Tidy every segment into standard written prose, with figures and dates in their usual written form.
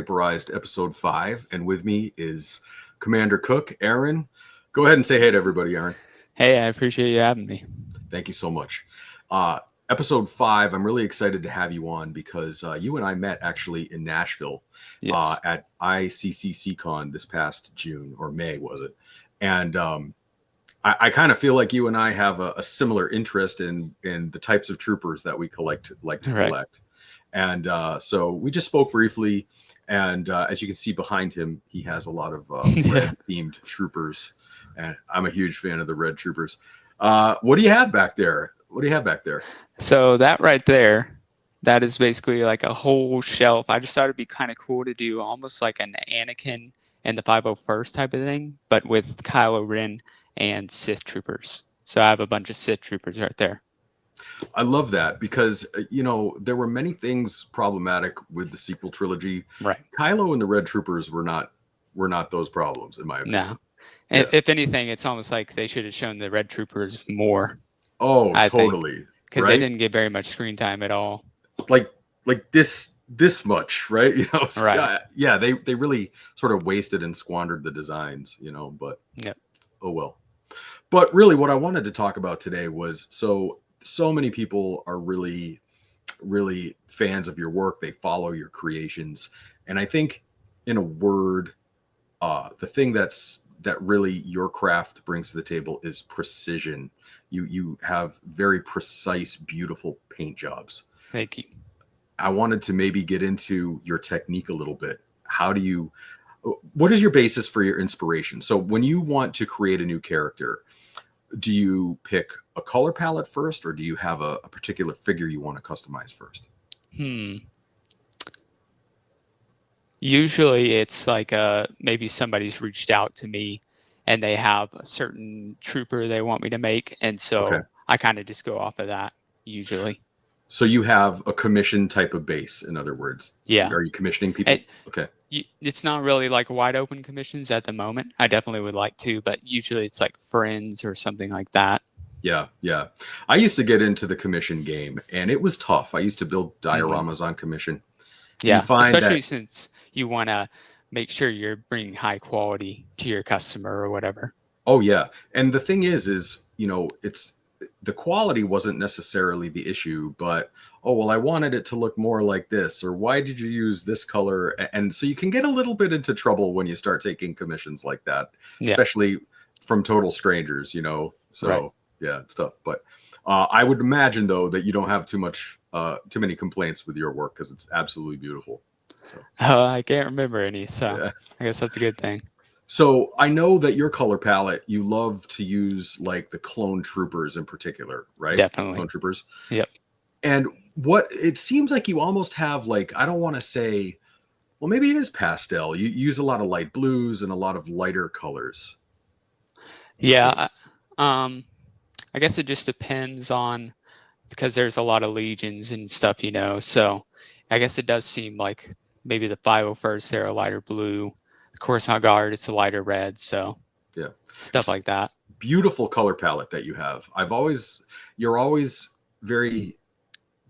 HYPERIZED episode 5, and with me is Commander Cook, Aaron. Go ahead and say hey to everybody, Aaron. Hey, I appreciate you having me. Thank you so much. Episode 5, I'm really excited to have you on because you and I met actually in Nashville Yes. at ICCCCon this past June, or May, was it? And I kind of feel like you and I have a similar interest in the types of troopers that we like to Right. collect. And so we just spoke briefly. And as you can see behind him, he has a lot of Yeah. red themed troopers. And I'm a huge fan of the red troopers. What do you have back there? What do you have back there? So that right there, that is basically like a whole shelf. I just thought it'd be kind of cool to do almost like an Anakin and the 501st type of thing, but with Kylo Ren and Sith troopers. So I have a bunch of Sith troopers right there. I love that because, there were many things problematic with the sequel trilogy. Right. Kylo and the Red Troopers were not those problems, in my opinion. No. Yeah. If anything, it's almost like they should have shown the Red Troopers more. Oh, I think, totally. because Right? they didn't get very much screen time at all. Like this much, right? So, Right. yeah, they really sort of wasted and squandered the designs, but Yep. oh well. But really what I wanted to talk about today was so many people are really fans of your work. They follow your creations. And I think in a word, the thing that really your craft brings to the table is precision. You have very precise, beautiful paint jobs. Thank you. I wanted to maybe get into your technique a little bit. What is your basis for your inspiration? So when you want to create a new character, do you pick a color palette first, or do you have a particular figure you want to customize first? Usually it's like maybe somebody's reached out to me and they have a certain trooper they want me to make, and so Okay. I kind of just go off of that usually. So you have a commission type of base, in other words. Yeah. Are you commissioning people? Okay. It's not really like wide open commissions at the moment. I definitely would like to, but usually it's like friends or something like that. Yeah. I used to get into the commission game, and it was tough. I used to build dioramas on commission. Yeah, You find especially that, since you want to make sure you're bringing high quality to your customer or whatever. oh yeah, and the thing is it's the quality wasn't necessarily the issue, but oh well, I wanted it to look more like this, or why did you use this color? And so you can get a little bit into trouble when you start taking commissions like that, Yeah. especially from total strangers. So Right. yeah, it's tough. But I would imagine though that you don't have too many complaints with your work because it's absolutely beautiful. So, I can't remember any, so yeah. I guess that's a good thing. So I know that your color palette, you love to use like the clone troopers in particular, right? Definitely. Clone troopers. Yep. And what it seems like you almost have like, I don't want to say, well, maybe it is pastel. You use a lot of light blues and a lot of lighter colors. Yeah. I guess it just depends on, because there's a lot of legions and stuff, so I guess it does seem like maybe the 501st, they're a lighter blue. The Coruscant Guard, it's a lighter red. So yeah, stuff like that. Beautiful color palette that you have. You're always very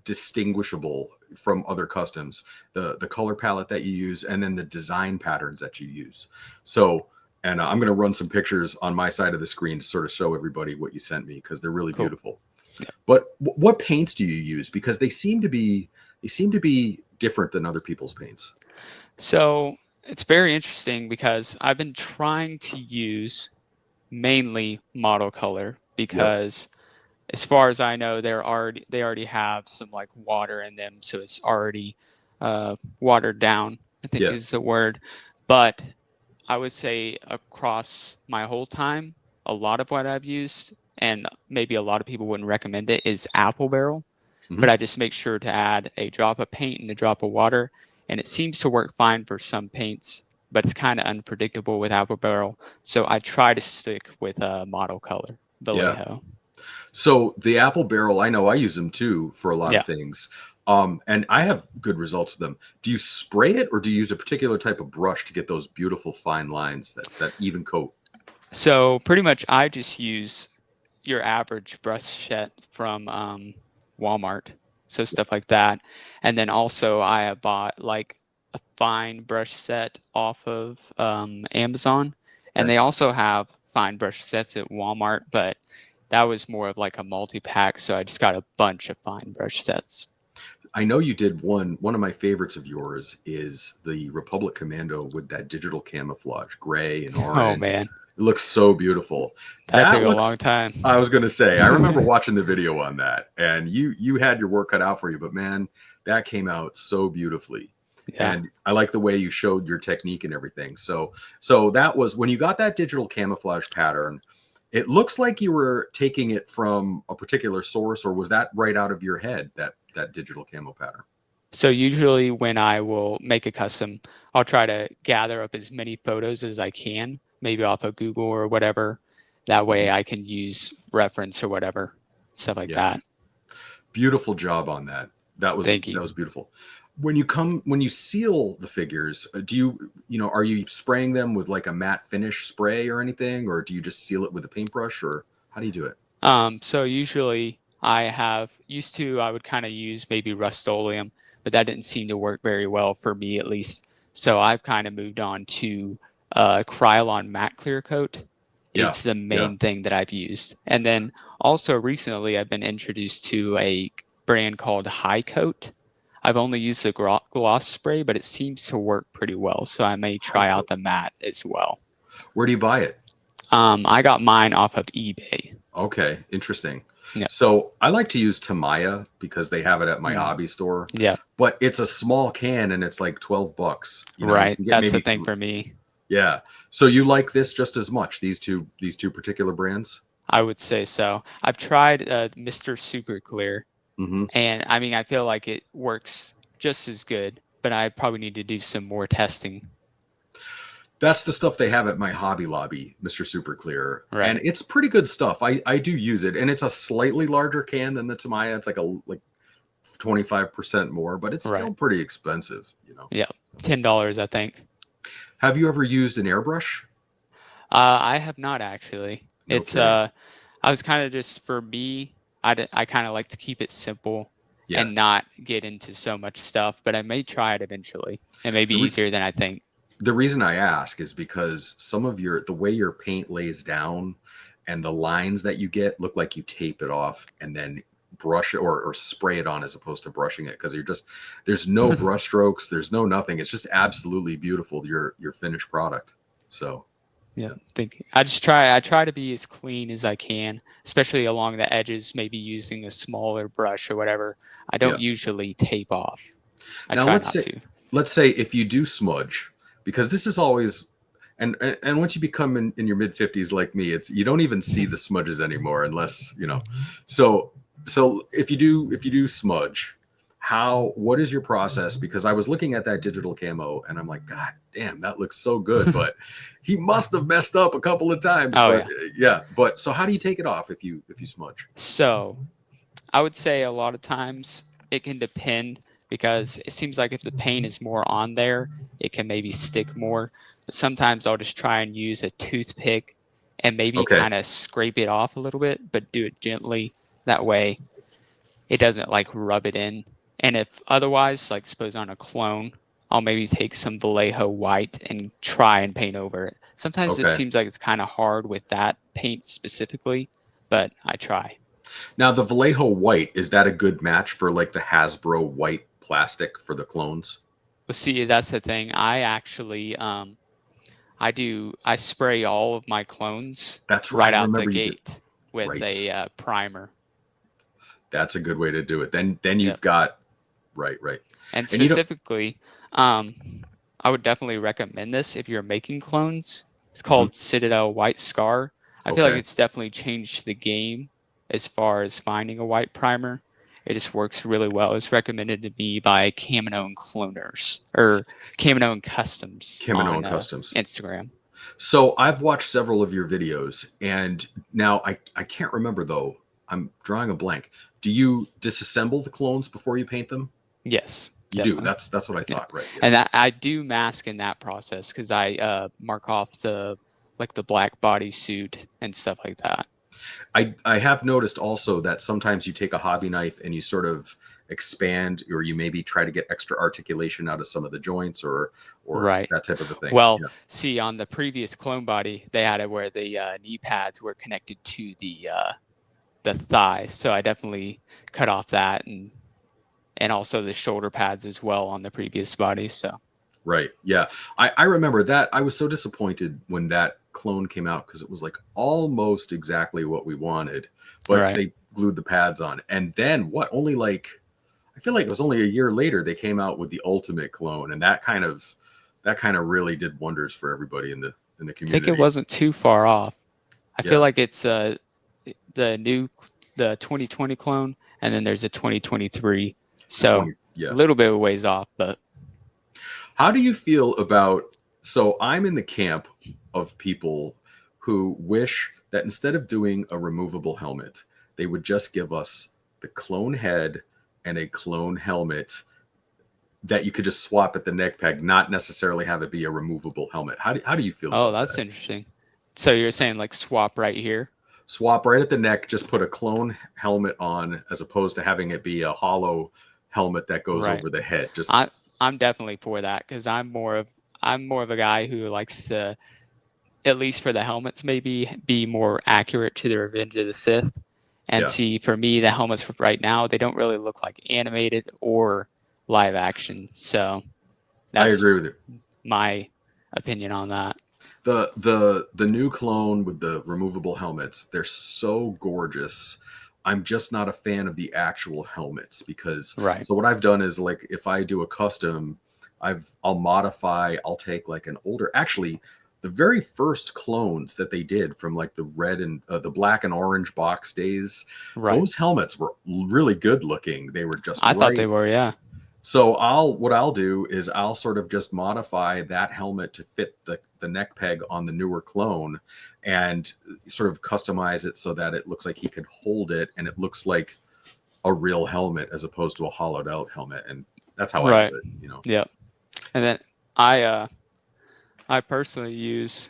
distinguishable from other customs. The color palette that you use, and then the design patterns that you use. So, and I'm going to run some pictures on my side of the screen to sort of show everybody what you sent me because they're really Cool. beautiful. Yeah. But what paints do you use? Because they seem to be different than other people's paints. So it's very interesting because I've been trying to use mainly model color because as far as I know, they already have some like water in them, so it's already watered down, I think is the word. But I would say across my whole time, a lot of what I've used, and maybe a lot of people wouldn't recommend it, is apple barrel. But I just make sure to add a drop of paint and a drop of water, and it seems to work fine for some paints, but it's kind of unpredictable with apple barrel. So I try to stick with a model color, Vallejo. So the apple barrel, I know I use them too for a lot of things. And I have good results with them. Do you spray it, or do you use a particular type of brush to get those beautiful fine lines, that even coat? So pretty much I just use your average brush set from Walmart. So stuff like that. And then also I have bought like a fine brush set off of Amazon, and Okay. they also have fine brush sets at Walmart, but that was more of like a multi-pack, so I just got a bunch of fine brush sets. I know you did one. One of my favorites of yours is the Republic Commando with that digital camouflage, gray and Oh orange. man, It looks so beautiful. that That took a long looks. time. I was going to say, I remember watching the video on that, and you had your work cut out for you, but man, that came out so beautifully. Yeah. And I like the way you showed your technique and everything. So that was when you got that digital camouflage pattern. It looks like you were taking it from a particular source, or was that right out of your head, that digital camo pattern? So usually when I will make a custom, I'll try to gather up as many photos as I can, maybe off of Google or whatever. That way Mhm. I can use reference or whatever, stuff like Yeah. that. Beautiful job on that. Thank That you. was beautiful. When you seal the figures, do are you spraying them with like a matte finish spray or anything, or do you just seal it with a paintbrush, or how do you do it? So usually I have used to, I would kind of use maybe Rust-Oleum, but that didn't seem to work very well for me at least. So I've kind of moved on to Krylon matte clear coat. Yeah. It's the Yeah. main thing that I've used. And then also recently I've been introduced to a brand called High Coat. I've only used the gloss spray, but it seems to work pretty well. So I may High try out coat. the matte as well. Where do you buy it? I got mine off of eBay. Okay, interesting. Yeah. So I like to use Tamaya because they have it at my Mm. hobby store, Yeah. but it's a small can and it's like $12. You Right. can get That's the maybe thing for me. yeah. So you like this just as much, these two particular brands? I would say so. I've tried Mr. Super Clear, Hmm. and I mean, I feel like it works just as good, but I probably need to do some more testing. That's the stuff they have at my Hobby Lobby, Mr. Super Clear, and Right. it's pretty good stuff. I do use it, and it's a slightly larger can than the Tamaya. It's like 25% more, but it's Right. still pretty expensive. Yeah. $10, I think. Have you ever used an airbrush? I have not actually. No It's kidding. I was kind of just for me. I kind of like to keep it simple Yeah. and not get into so much stuff, but I may try it eventually. It may be The re- easier than I think. the reason I ask is because the way your paint lays down and the lines that you get look like you tape it off and then brush it or spray it on as opposed to brushing it because there's no brush strokes, there's no nothing. It's just absolutely beautiful, your finished product. So Yeah, yeah. I try to be as clean as I can, especially along the edges, maybe using a smaller brush or whatever. I Yeah. don't usually tape off. I Now try not to. let's say if you do smudge, because this is always and once you become in your mid 50s like me, it's you don't even see the smudges anymore unless, So if you do smudge, what is your process? Because I was looking at that digital camo and I'm like, God damn, that looks so good, but he must have messed up a couple of times. Oh But yeah. yeah, but so how do you take it off if you smudge? So I would say a lot of times it can depend because it seems like if the paint is more on there, it can maybe stick more. But sometimes I'll just try and use a toothpick and maybe Okay. kind of scrape it off a little bit, but do it gently. That way it doesn't like rub it in. And if otherwise, like suppose on a clone, I'll maybe take some Vallejo white and try and paint over it. Sometimes it Okay. seems like it's kind of hard with that paint specifically, but I try. Now the Vallejo white, is that a good match for like the Hasbro white plastic for the clones? Well, see, that's the thing. I actually, I spray all of my clones That's right right. I out the remember you did. gate with Right. a primer. That's a good way to do it. Then Yep. you've got right, right. And And you know, specifically, I would definitely recommend this if you're making clones. It's mhm, called Citadel White Scar. I feel like okay. it's definitely changed the game as far as finding a white primer. It just works really well. It's recommended to me by Camino Cloners or Camino Customs Kimino on and Customs. Instagram. So I've watched several of your videos, and now I can't remember though. I'm drawing a blank. Do you disassemble the clones before you paint them? Yes, You do. definitely. That's what I Yeah, thought. Right. Yeah. and I do mask in that process because I mark off the like the black bodysuit and stuff like that. I have noticed also that sometimes you take a hobby knife and you sort of expand, or you maybe try to get extra articulation out of some of the joints, or Right. that type of a thing. Well, Yeah. see, on the previous clone body, they had it where the knee pads were connected to the thigh. So I definitely cut off that, and also the shoulder pads as well on the previous body. So Right. Yeah. I remember that. I was so disappointed when that clone came out because it was like almost exactly what we wanted, but right. they glued the pads on. And then what? Only like I feel like it was only a year later they came out with the ultimate clone, and that kind of really did wonders for everybody in the I think it community. wasn't too far off. I feel Yeah. like it's the 2020 clone, and then there's a 2023. The So 20. a Yeah. little bit of ways off, but How do you feel about so I'm in the camp of people who wish that instead of doing a removable helmet, they would just give us the clone head and a clone helmet that you could just swap at the neck peg, not necessarily have it be a removable helmet. How do you feel oh, about that's that? interesting. So you're saying like swap right here? Swap right at the neck, just put a clone helmet on as opposed to having it be a hollow helmet that goes Right. over the head. I Just I'm definitely for that because I'm more of a guy who likes to, at least for the helmets, maybe be more accurate to the Revenge of the Sith. And yeah, see, for me, the helmets right now, they don't really look like animated or live action. So I agree that's with you. my opinion on that. The new clone with the removable helmets, they're so gorgeous. I'm just not a fan of the actual helmets because Right. so what I've done is like if I do a custom, I'll modify, I'll take like an older actually the very first clones that they did from like the red and the black and orange box days, Right. those helmets were really good looking. They were just I thought they right. were, yeah. So what I'll do is I'll sort of just modify that helmet to fit the neck peg on the newer clone and sort of customize it so that it looks like he can hold it and it looks like a real helmet as opposed to a hollowed out helmet. And that's how I do Right. it. Yep. And then I personally use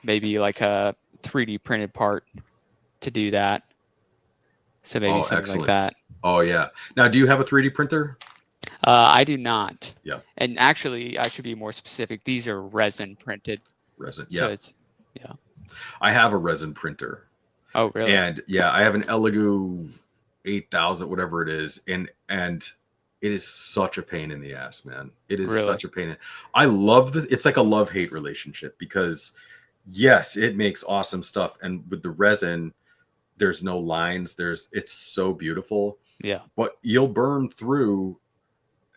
maybe like a 3D printed part to do that. So maybe Oh, something like excellent. that. Oh yeah. Now, do you have a 3D printer? I do not. Yeah. And actually, I should be more specific. These are resin printed. Resin. So Yeah. it's, yeah. I have a resin printer. Oh, really? And yeah, I have an Elegoo 8000, whatever it is, and it is such a pain in the ass, man. It is Really? such a pain. I love it's like a love hate relationship because yes, it makes awesome stuff, and with the resin, there's no lines. It's so beautiful, Yeah. but you'll burn through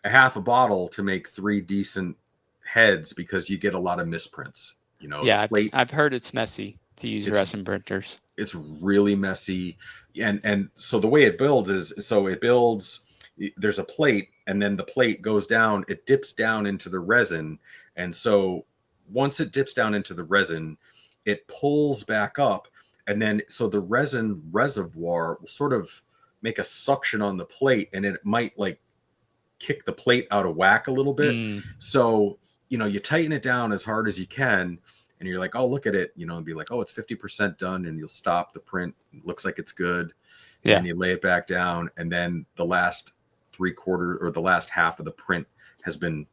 a half a bottle to make three decent heads because you get a lot of misprints. The Yeah. plate I've heard it's messy to use it's resin printers. it's really messy, and so the way it builds is so it builds there's a plate and then the plate goes down, it dips down into the resin, and so once it dips down into the resin it pulls back up, and then so the resin reservoir will sort of make a suction on the plate and it might like kick the plate out of whack a little bit. Mm, So, you tighten it down as hard as you can and you're like, oh, look at it, and be like, oh, it's 50% done. And you'll stop the print. It looks like it's good. And yeah. then you lay it back down. And then the last three-quarter or the last half of the print has been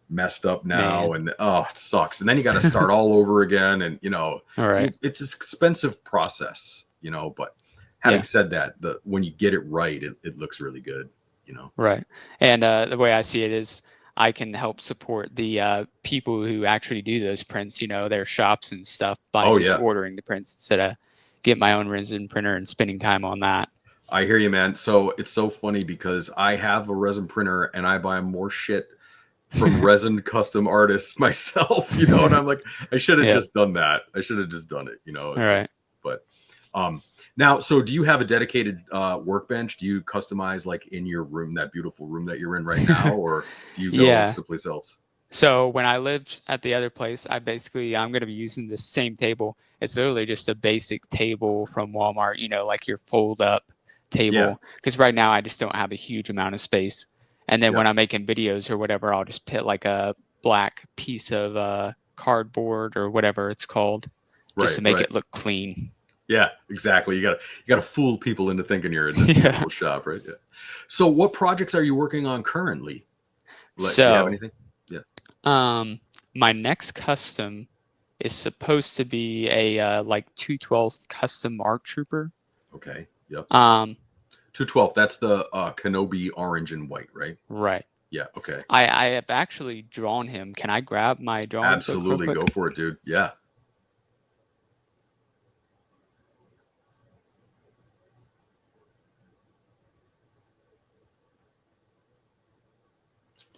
messed up now. Man. And oh, it sucks. And then you got to start all over again. And, All right. it's an expensive process, but having Yeah. said that, when you get it right, it looks really good. Right. And the way I see it is I can help support the people who actually do those prints, their shops and stuff, by Oh, just yeah. ordering the prints instead of get my own resin printer and spending time on that. I hear you, man. So it's so funny because I have a resin printer and I buy more shit from resin custom artists myself, and I'm like, I should have Yeah. just done that. I should have just done it, All It's like, right. but now, so do you have a dedicated workbench? Do you customize like in your room, that beautiful room that you're in right now, or do you go Yeah. someplace else? So when I lived at the other place, I'm going to be using the same table. It's literally just a basic table from Walmart, like your fold up Yeah, table. Because right now I just don't have a huge amount of space. And then yeah, when I'm making videos or whatever, I'll just put like a black piece of cardboard or whatever it's called, just right, to make right. it look clean. Yeah, exactly. You gotta fool people into thinking you're in your Yeah. little shop, right? Yeah. So, what projects are you working on currently? Like, do you have So, anything? Yeah. um, my next custom is supposed to be a like 212 custom ARC Trooper. Okay. Yep. Um, 212. That's the Kenobi orange and white, right? right. Yeah. Okay. I have actually drawn him. Can I grab my drawing book real Absolutely. quick? Go for it, dude. Yeah.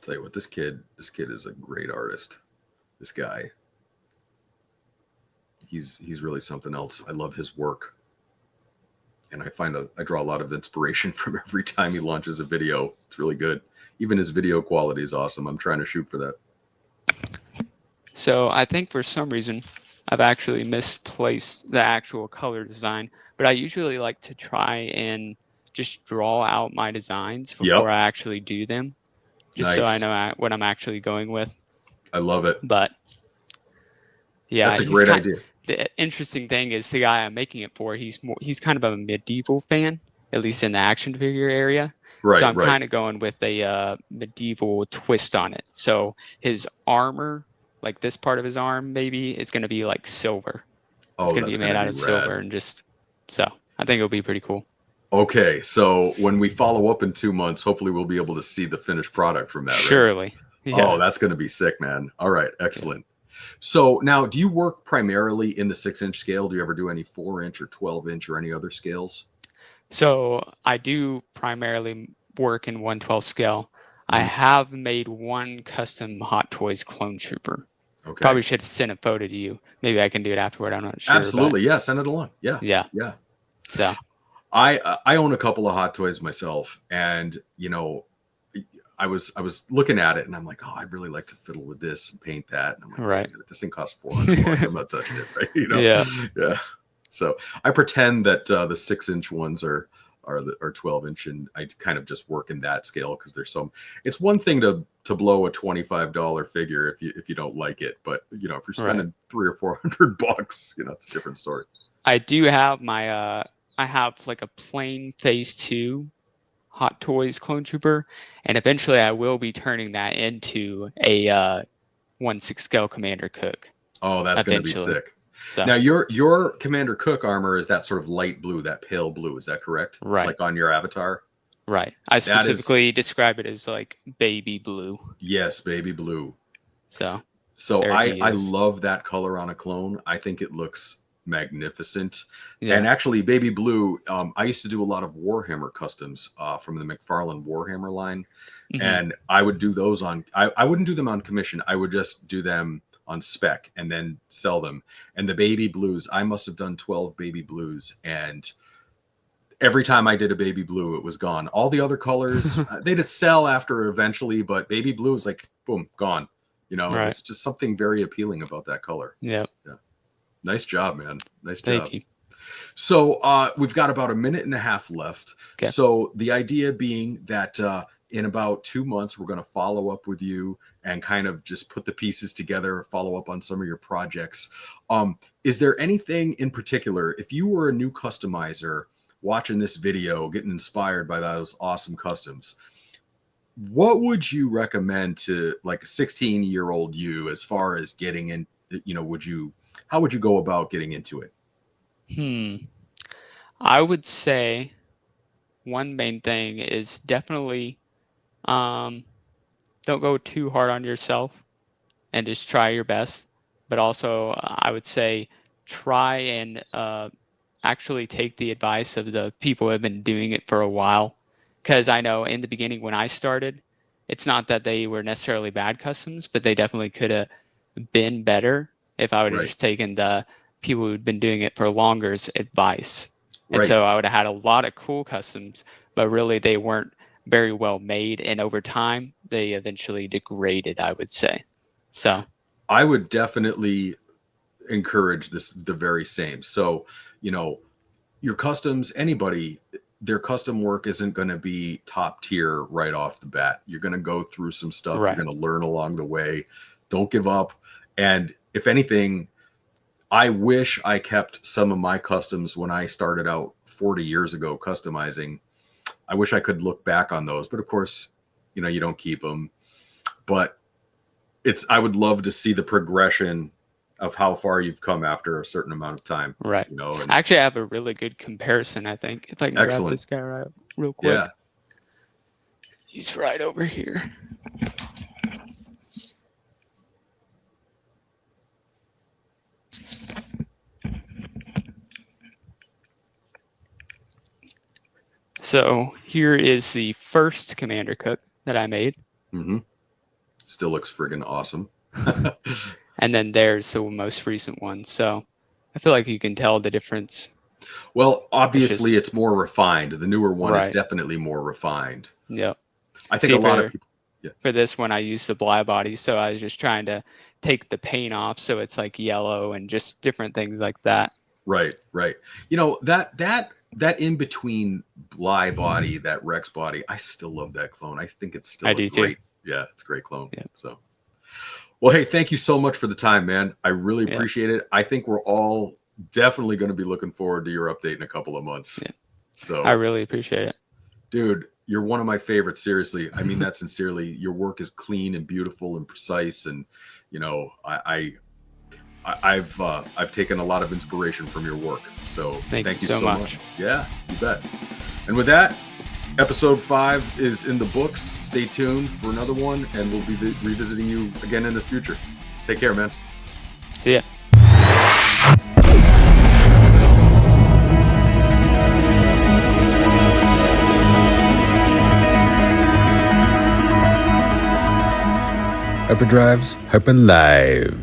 Tell you what, this kid is a great artist. This guy, he's really something else. I love his work, and I draw a lot of inspiration from every time he launches a video. It's really good. Even his video quality is awesome. I'm trying to shoot for that. So I think for some reason I've actually misplaced the actual color design, but I usually like to try and just draw out my designs before Yep. I actually do them, just so I Nice. know what I'm actually going with. I love it. But yeah, That's a he's great kind. idea. The interesting thing is the guy I'm making it for. He's kind of a medieval fan, at least in the action figure area. So Right. I'm Right. kind of going with a medieval twist on it. So his armor, like this part of his arm, maybe it's going to be like silver. It's Oh, going to that's be made gonna out be of silver rad. and just so I think it'll be pretty cool. Okay, so when we follow up in 2 months, hopefully we'll be able to see the finished product from that, right? Surely, Oh, yeah, that's going to be sick, man. All right, yeah. excellent. So now, do you work primarily in the 6-inch scale? Do you ever do any 4-inch or 12-inch or any other scales? So I do primarily work in 112 scale. I Mhm. have made one custom Hot Toys clone trooper. Okay, Probably should have sent a photo to you. Maybe I can do it afterward. I'm not sure, but absolutely. Yeah, send it along. Yeah, yeah. yeah. So I own a couple of Hot Toys myself, and I was looking at it, and I'm like, oh, I'd really like to fiddle with this and paint that, and I'm like, wait a right. minute, this thing costs $400. I'm not touching it, right? Yeah. Yeah. So I pretend that the 6-inch ones are 12-inch, and I kind of just work in that scale because there's some. It's one thing to blow a $25 figure if you don't like it, but if you're Right. spending 300 or 400 bucks, it's a different story. I do have my I have like a plain phase 2 Hot Toys clone trooper, and eventually I will be turning that into a 1/6 scale Commander Cook. Oh, that's going to be Eventually. sick. So Now, your Commander Cook armor is that sort of light blue, that pale blue. Is that correct? right. Like on your avatar? Right. I That is, specifically describe it as like baby blue. yes, baby blue. So So there I he I is. love that color on a clone. I think it looks magnificent. And Yeah. actually, baby blue. I used to do a lot of Warhammer customs from the McFarlane Warhammer line, Hmm. and I would do those on. I wouldn't do them on commission. I would just do them on spec and then sell them. And the baby blues, I must have done 12 baby blues, and every time I did a baby blue, it was gone. All the other colors, they just sell after eventually, but baby blue is like boom, gone. Right. There's just something very appealing about that color. Yep. Yeah. Nice job, man. Nice Thank job. you. So we've got about a minute and a half left. Okay. So the idea being that in about 2 months, we're going to follow up with you and kind of just put the pieces together, follow up on some of your projects. Is there anything in particular, if you were a new customizer watching this video, getting inspired by those awesome customs, what would you recommend to like a 16-year-old you as far as getting in, how would you go about getting into it? Hmm. I would say one main thing is definitely um, don't go too hard on yourself and just try your best. But also, I would say try and actually take the advice of the people who have been doing it for a while. Because I know in the beginning when I started, it's not that they were necessarily bad customs, but they definitely could have been better if I would have Right. just taken the people who'd been doing it for longer's advice. And Right. so I would have had a lot of cool customs, but really they weren't very well made. And over time, they eventually degraded, I would say. So, I would definitely encourage the very same. So, you know, your customs, anybody, their custom work isn't going to be top tier right off the bat. You're going to go through some stuff, you're right. going to learn along the way. Don't give up. And if anything, I wish I kept some of my customs when I started out 40 years ago customizing. I wish I could look back on those, but of course, you don't keep them. But I would love to see the progression of how far you've come after a certain amount of time. Right. And Actually, I have a really good comparison, I think. If I can grab this guy right real quick. Yeah. He's right over here. So here is the first Commander Cook that I made. Mm-hmm. Still looks friggin' awesome. And then there's the most recent one. So I feel like you can tell the difference. Well, obviously it's more refined. The newer one Right. is definitely more refined. Yep. I think a lot of people. Yeah. For this one, I used the Bly body, so I was just trying to take the paint off so it's like yellow and just different things like that. Right. That in between Bly body, that Rex body, I still love that clone. I think it's still great. Too. Yeah, it's a great clone. Yeah. So, well, hey, thank you so much for the time, man. I really appreciate it. I think we're all definitely going to be looking forward to your update in a couple of months. Yeah. So I really appreciate it. Dude, you're one of my favorites. Seriously. I mean that sincerely. Your work is clean and beautiful and precise. And, I've taken a lot of inspiration from your work. So thank you so much. Yeah, you bet. And with that, episode 5 is in the books. Stay tuned for another one, and we'll be revisiting you again in the future. Take care, man. See ya. Hyperdrive's Hyper Live.